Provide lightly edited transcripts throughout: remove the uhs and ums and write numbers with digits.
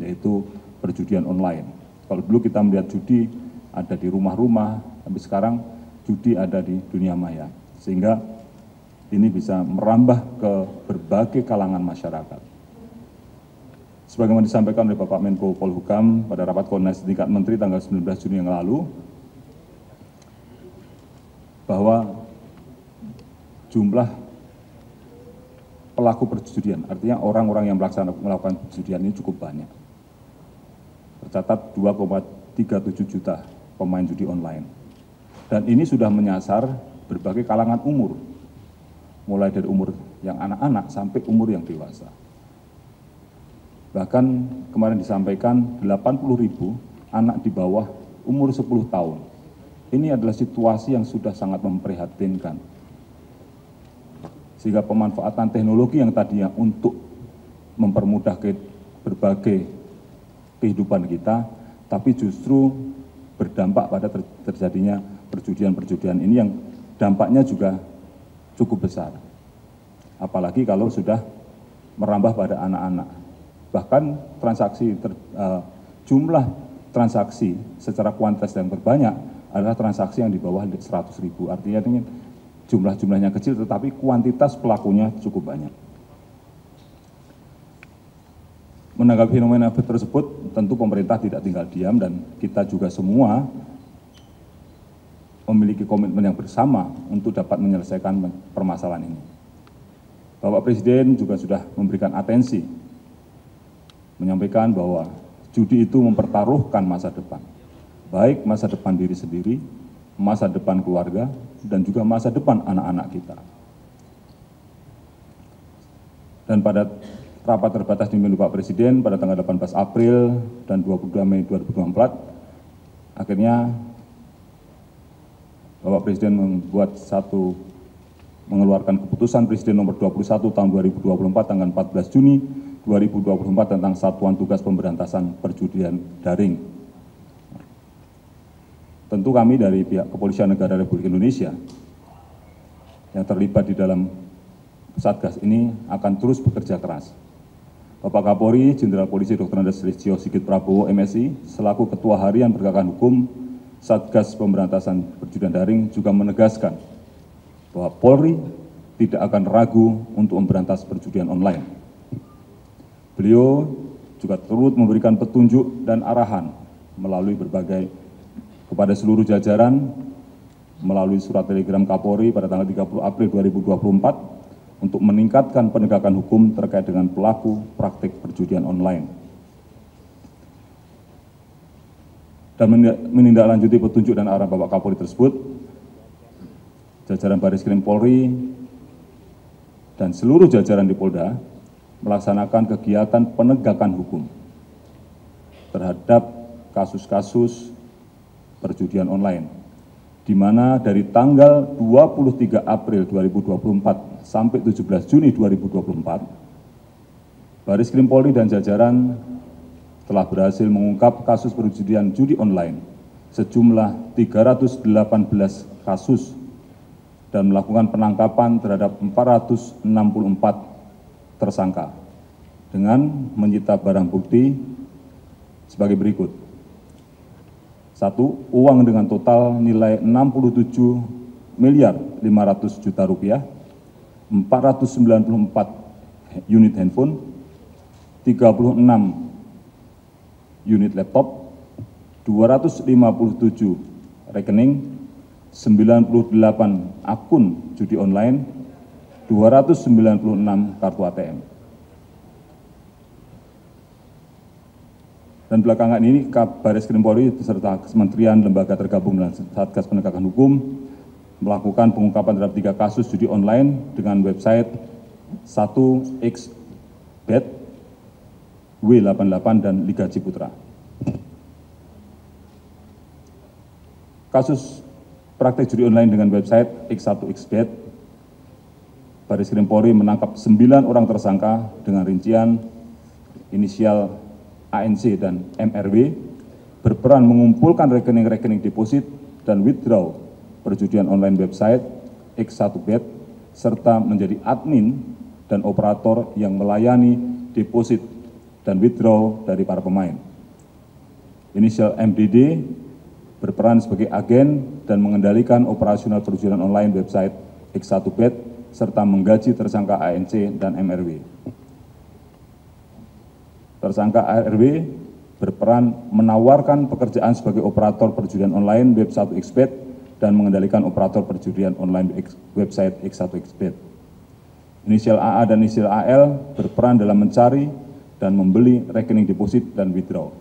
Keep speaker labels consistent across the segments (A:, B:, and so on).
A: yaitu perjudian online. Kalau dulu kita melihat judi ada di rumah-rumah, tapi sekarang judi ada di dunia maya, sehingga ini bisa merambah ke berbagai kalangan masyarakat. Sebagaimana disampaikan oleh Bapak Menko Polhukam pada rapat koordinasi tingkat Menteri tanggal 19 Juni yang lalu, bahwa jumlah pelaku perjudian, artinya orang-orang yang melakukan perjudian ini cukup banyak. Tercatat 2,37 juta pemain judi online. Dan ini sudah menyasar berbagai kalangan umur, mulai dari umur yang anak-anak sampai umur yang dewasa. Bahkan kemarin disampaikan 80.000 anak di bawah umur 10 tahun. Ini adalah situasi yang sudah sangat memprihatinkan. Sehingga pemanfaatan teknologi yang tadinya untuk mempermudah berbagai kehidupan kita, tapi justru berdampak pada terjadinya perjudian-perjudian ini yang dampaknya juga cukup besar. Apalagi kalau sudah merambah pada anak-anak. Bahkan jumlah transaksi secara kuantitas yang terbanyak adalah transaksi yang di bawah 100.000. Artinya ini jumlahnya kecil tetapi kuantitas pelakunya cukup banyak. Menanggapi fenomena tersebut, tentu pemerintah tidak tinggal diam dan kita juga semua memiliki komitmen yang bersama untuk dapat menyelesaikan permasalahan ini. Bapak Presiden juga sudah memberikan atensi, menyampaikan bahwa judi itu mempertaruhkan masa depan, baik masa depan diri sendiri, masa depan keluarga, dan juga masa depan anak-anak kita. Dan pada rapat terbatas di Pak Presiden pada tanggal 18 April dan 22 Mei 2024, akhirnya Bapak Presiden mengeluarkan keputusan Presiden nomor 21 tahun 2024 tanggal 14 Juni 2024 tentang Satuan Tugas Pemberantasan Perjudian Daring. Tentu kami dari pihak Kepolisian Negara Republik Indonesia yang terlibat di dalam Satgas ini akan terus bekerja keras. Bapak Kapolri Jenderal Polisi Dr. Andes Listio Sigit Prabowo MSI selaku Ketua Harian Penegakan Hukum Satgas Pemberantasan Perjudian Daring juga menegaskan bahwa Polri tidak akan ragu untuk memberantas perjudian online. Beliau juga turut memberikan petunjuk dan arahan melalui kepada seluruh jajaran melalui surat telegram Kapolri pada tanggal 30 April 2024 untuk meningkatkan penegakan hukum terkait dengan pelaku praktik perjudian online. Dan menindaklanjuti petunjuk dan arahan Bapak Kapolri tersebut, jajaran Baris Krim Polri dan seluruh jajaran di Polda melaksanakan kegiatan penegakan hukum terhadap kasus-kasus perjudian online, di mana dari tanggal 23 April 2024 sampai 17 Juni 2024, Baris Krim Polri dan jajaran telah berhasil mengungkap kasus perjudian judi online sejumlah 318 kasus dan melakukan penangkapan terhadap 464 tersangka dengan menyita barang bukti sebagai berikut. 1. Uang dengan total nilai 67 miliar 500 juta rupiah, 494 unit handphone, 36 unit laptop, 257 rekening, 98 akun judi online, 296 kartu ATM. Dan belakangan ini Baris Krim Polri beserta Kementerian Lembaga Tergabung dan Satgas Penegakan Hukum melakukan pengungkapan terhadap 3 kasus judi online dengan website 1xbet, W88, dan Liga Ciputra. Kasus praktik judi online dengan website X1xbet, Baris Krim Polri menangkap 9 orang tersangka dengan rincian inisial ANC dan MRW berperan mengumpulkan rekening-rekening deposit dan withdraw perjudian online website X1bet serta menjadi admin dan operator yang melayani deposit dan withdraw dari para pemain. Inisial MDD berperan sebagai agen dan mengendalikan operasional perjudian online website X1Bet serta menggaji tersangka ANC dan MRW. Tersangka ARW berperan menawarkan pekerjaan sebagai operator perjudian online web 1xBet dan mengendalikan operator perjudian online website X1xBet. Inisial AA dan inisial AL berperan dalam mencari dan membeli rekening deposit dan withdraw.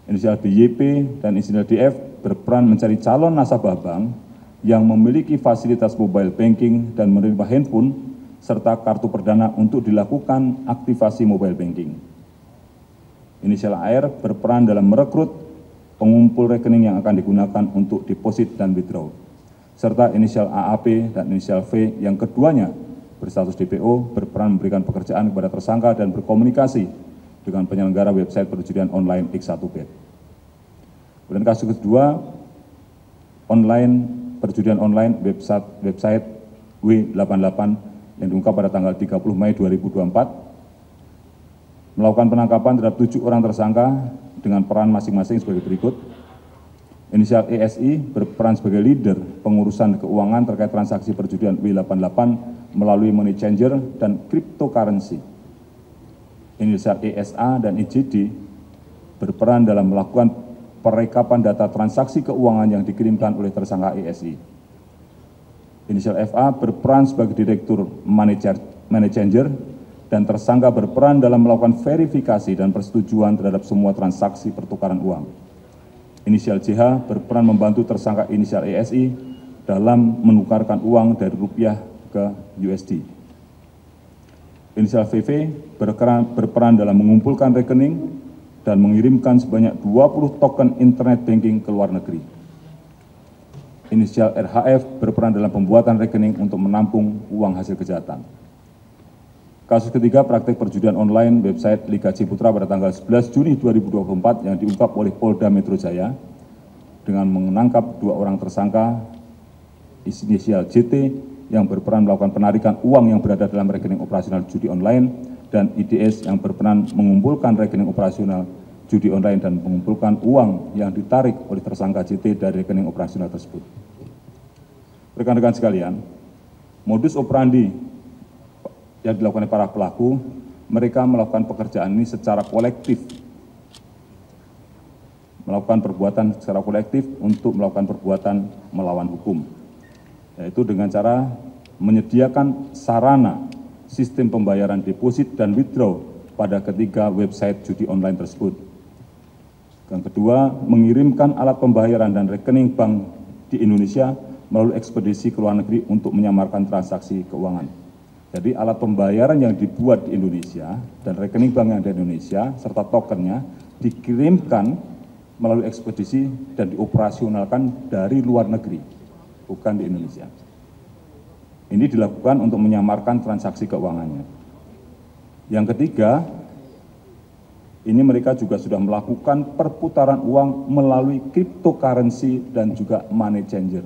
A: Inisial DYP dan inisial DF berperan mencari calon nasabah bank yang memiliki fasilitas mobile banking dan menerima handphone serta kartu perdana untuk dilakukan aktivasi mobile banking. Inisial AR berperan dalam merekrut pengumpul rekening yang akan digunakan untuk deposit dan withdraw, serta inisial AAP dan inisial V yang keduanya berstatus DPO berperan memberikan pekerjaan kepada tersangka dan berkomunikasi dengan penyelenggara website perjudian online X1Bet. Kemudian kasus kedua, perjudian online website W88 yang diungkap pada tanggal 30 Mei 2024, melakukan penangkapan terhadap 7 orang tersangka dengan peran masing-masing sebagai berikut. Inisial ESI berperan sebagai leader pengurusan keuangan terkait transaksi perjudian W88 melalui money changer dan cryptocurrency. Inisial ESA dan IJD berperan dalam melakukan perekapan data transaksi keuangan yang dikirimkan oleh tersangka ESI. Inisial FA berperan sebagai direktur money changer dan tersangka berperan dalam melakukan verifikasi dan persetujuan terhadap semua transaksi pertukaran uang. Inisial JH berperan membantu tersangka inisial ESI dalam menukarkan uang dari rupiah ke USD. Inisial VV berperan dalam mengumpulkan rekening dan mengirimkan sebanyak 20 token internet banking ke luar negeri. Inisial RHF berperan dalam pembuatan rekening untuk menampung uang hasil kejahatan. Kasus ketiga, praktek perjudian online website Liga Ciputra pada tanggal 11 Juni 2024 yang diungkap oleh Polda Metro Jaya dengan menangkap 2 orang tersangka inisial JT yang berperan melakukan penarikan uang yang berada dalam rekening operasional judi online dan IDS yang berperan mengumpulkan rekening operasional judi online dan mengumpulkan uang yang ditarik oleh tersangka JT dari rekening operasional tersebut. Rekan-rekan sekalian, modus operandi yang dilakukan oleh para pelaku, mereka melakukan pekerjaan ini secara kolektif, melakukan perbuatan secara kolektif untuk melakukan perbuatan melawan hukum, yaitu dengan cara menyediakan sarana sistem pembayaran deposit dan withdraw pada ketiga website judi online tersebut. Yang kedua, mengirimkan alat pembayaran dan rekening bank di Indonesia melalui ekspedisi ke luar negeri untuk menyamarkan transaksi keuangan. Jadi alat pembayaran yang dibuat di Indonesia dan rekening bank yang ada di Indonesia serta tokennya dikirimkan melalui ekspedisi dan dioperasionalkan dari luar negeri, bukan di Indonesia. Ini dilakukan untuk menyamarkan transaksi keuangannya. Yang ketiga, ini mereka juga sudah melakukan perputaran uang melalui cryptocurrency dan juga money changer.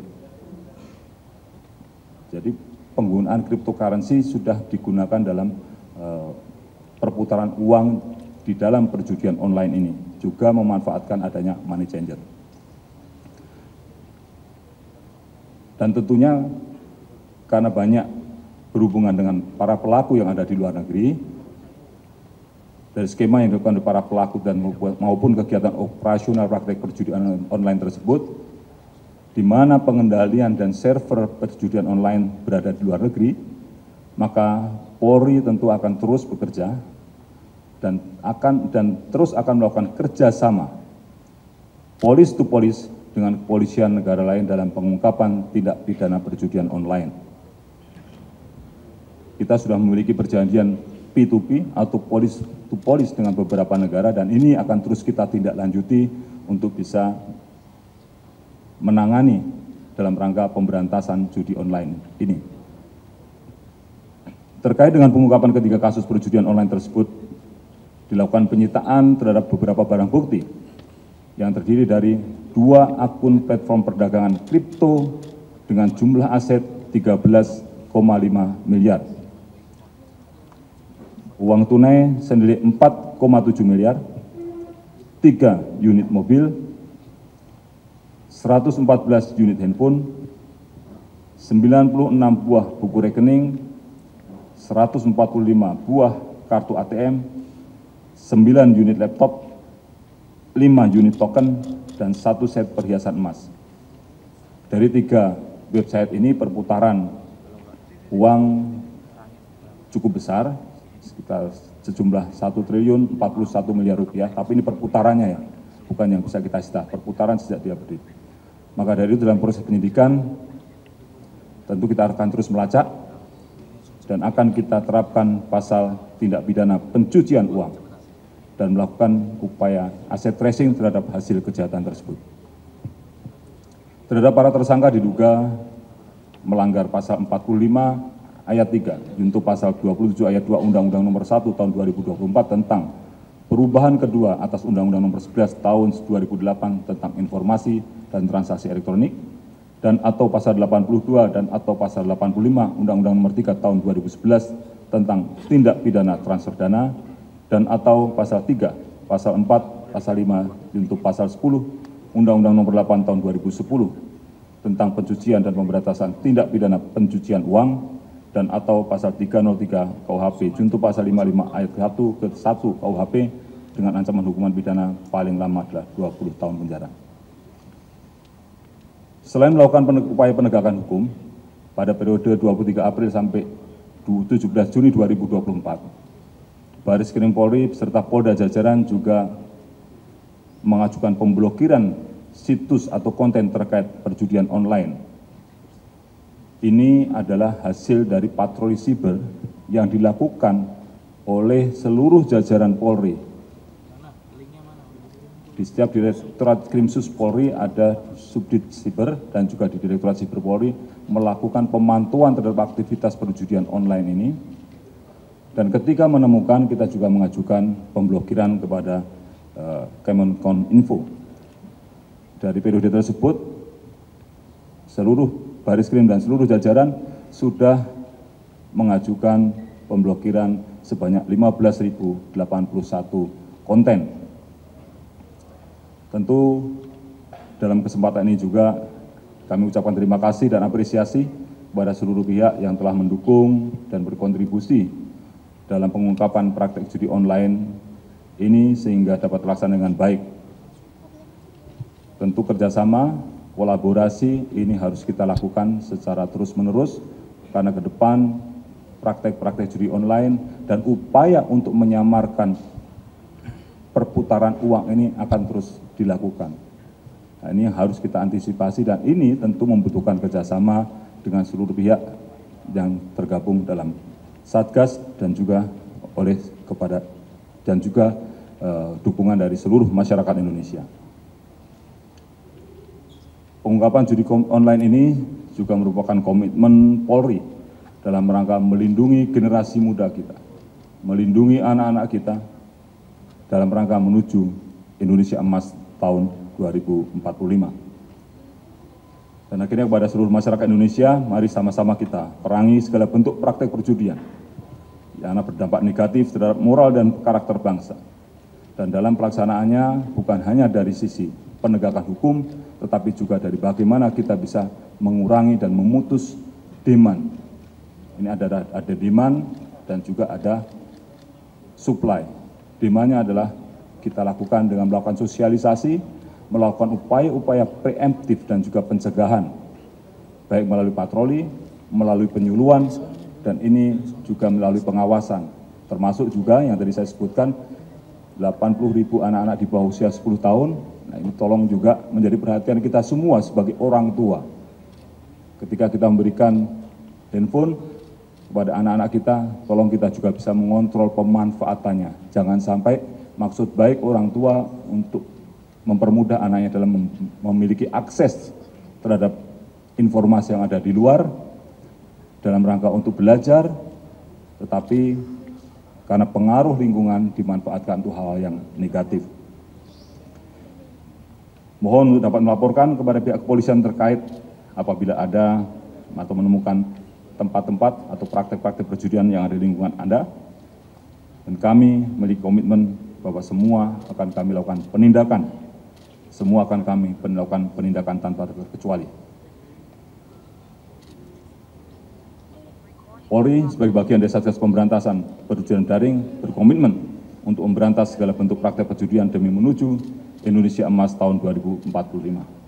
A: Jadi penggunaan cryptocurrency sudah digunakan dalam perputaran uang di dalam perjudian online ini, juga memanfaatkan adanya money changer. Dan tentunya karena banyak berhubungan dengan para pelaku yang ada di luar negeri, dari skema yang dilakukan oleh para pelaku dan maupun kegiatan operasional praktek perjudian online tersebut, di mana pengendalian dan server perjudian online berada di luar negeri, maka Polri tentu akan terus bekerja dan terus akan melakukan kerjasama polis to polis dengan kepolisian negara lain dalam pengungkapan tindak pidana perjudian online. Kita sudah memiliki perjanjian P2P atau polis to polis dengan beberapa negara dan ini akan terus kita tindak lanjuti untuk bisa menangani dalam rangka pemberantasan judi online ini. Terkait dengan pengungkapan ketiga kasus perjudian online tersebut, dilakukan penyitaan terhadap beberapa barang bukti yang terdiri dari 2 akun platform perdagangan kripto dengan jumlah aset 13,5 miliar. uang tunai senilai 4,7 miliar, 3 unit mobil, 114 unit handphone, 96 buah buku rekening, 145 buah kartu ATM, 9 unit laptop, 5 unit token, dan 1 set perhiasan emas. Dari 3 website ini perputaran uang cukup besar, sekitar sejumlah 1.041 miliar rupiah, tapi ini perputarannya ya, bukan yang bisa kita sita, perputaran sejak dia berdiri. Maka dari itu dalam proses penyidikan, tentu kita akan terus melacak dan akan kita terapkan pasal tindak pidana pencucian uang dan melakukan upaya aset tracing terhadap hasil kejahatan tersebut. Terhadap para tersangka diduga melanggar pasal 45 ayat 3, junto pasal 27 ayat 2 Undang-Undang Nomor 1 Tahun 2024 tentang perubahan kedua atas Undang-Undang Nomor 11 Tahun 2008 tentang informasi dan transaksi elektronik, dan atau pasal 82 dan atau pasal 85 Undang-Undang Nomor 3 Tahun 2011 tentang tindak pidana transfer dana, dan atau pasal 3, pasal 4, pasal 5 junto pasal 10 Undang-Undang Nomor 8 Tahun 2010 tentang pencucian dan pemberantasan tindak pidana pencucian uang, dan atau pasal 303 KUHP junto pasal 55 ayat 1 ke 1 KUHP dengan ancaman hukuman pidana paling lama adalah 20 tahun penjara. Selain melakukan upaya penegakan hukum, pada periode 23 April sampai 17 Juni 2024, Baris Krim Polri beserta Polda jajaran juga mengajukan pemblokiran situs atau konten terkait perjudian online. Ini adalah hasil dari patroli siber yang dilakukan oleh seluruh jajaran Polri. Di setiap Direktorat Krimsus Polri ada Subdit Siber, dan juga di Direktorat Siber Polri melakukan pemantauan terhadap aktivitas perjudian online ini. Dan ketika menemukan, kita juga mengajukan pemblokiran kepada Kemenkominfo. Dari periode tersebut, seluruh Baris Krim dan seluruh jajaran sudah mengajukan pemblokiran sebanyak 15.081 konten. Tentu dalam kesempatan ini juga kami ucapkan terima kasih dan apresiasi kepada seluruh pihak yang telah mendukung dan berkontribusi dalam pengungkapan praktek judi online ini sehingga dapat terlaksana dengan baik. Tentu kerjasama, kolaborasi ini harus kita lakukan secara terus-menerus, karena ke depan praktek-praktek judi online dan upaya untuk menyamarkan perputaran uang ini akan terus dilakukan. Nah, ini harus kita antisipasi, dan ini tentu membutuhkan kerjasama dengan seluruh pihak yang tergabung dalam Satgas dan juga dukungan dari seluruh masyarakat Indonesia. Pengungkapan judi online ini juga merupakan komitmen Polri dalam rangka melindungi generasi muda kita, melindungi anak-anak kita dalam rangka menuju Indonesia Emas tahun 2045. Dan akhirnya kepada seluruh masyarakat Indonesia, mari sama-sama kita perangi segala bentuk praktek perjudian yang berdampak negatif terhadap moral dan karakter bangsa. Dan dalam pelaksanaannya bukan hanya dari sisi penegakan hukum, tetapi juga dari bagaimana kita bisa mengurangi dan memutus demand. Ini ada demand dan juga ada supply. Demand-nya adalah kita lakukan dengan melakukan sosialisasi, melakukan upaya-upaya preemptif dan juga pencegahan, baik melalui patroli, melalui penyuluhan, dan ini juga melalui pengawasan. Termasuk juga yang tadi saya sebutkan, 80.000 anak-anak di bawah usia 10 tahun, nah ini tolong juga menjadi perhatian kita semua sebagai orang tua. Ketika kita memberikan handphone kepada anak-anak kita, tolong kita juga bisa mengontrol pemanfaatannya. Jangan sampai maksud baik orang tua untuk mempermudah anaknya dalam memiliki akses terhadap informasi yang ada di luar dalam rangka untuk belajar, tetapi karena pengaruh lingkungan dimanfaatkan untuk hal yang negatif. Mohon untuk dapat melaporkan kepada pihak kepolisian terkait apabila ada atau menemukan tempat-tempat atau praktek-praktek perjudian yang ada di lingkungan Anda. Dan kami memiliki komitmen bahwa semua akan kami lakukan penindakan, semua akan kami melakukan penindakan tanpa terkecuali. Polri sebagai bagian dari Satgas Pemberantasan Perjudian Daring berkomitmen untuk memberantas segala bentuk praktek perjudian demi menuju Indonesia Emas tahun 2045.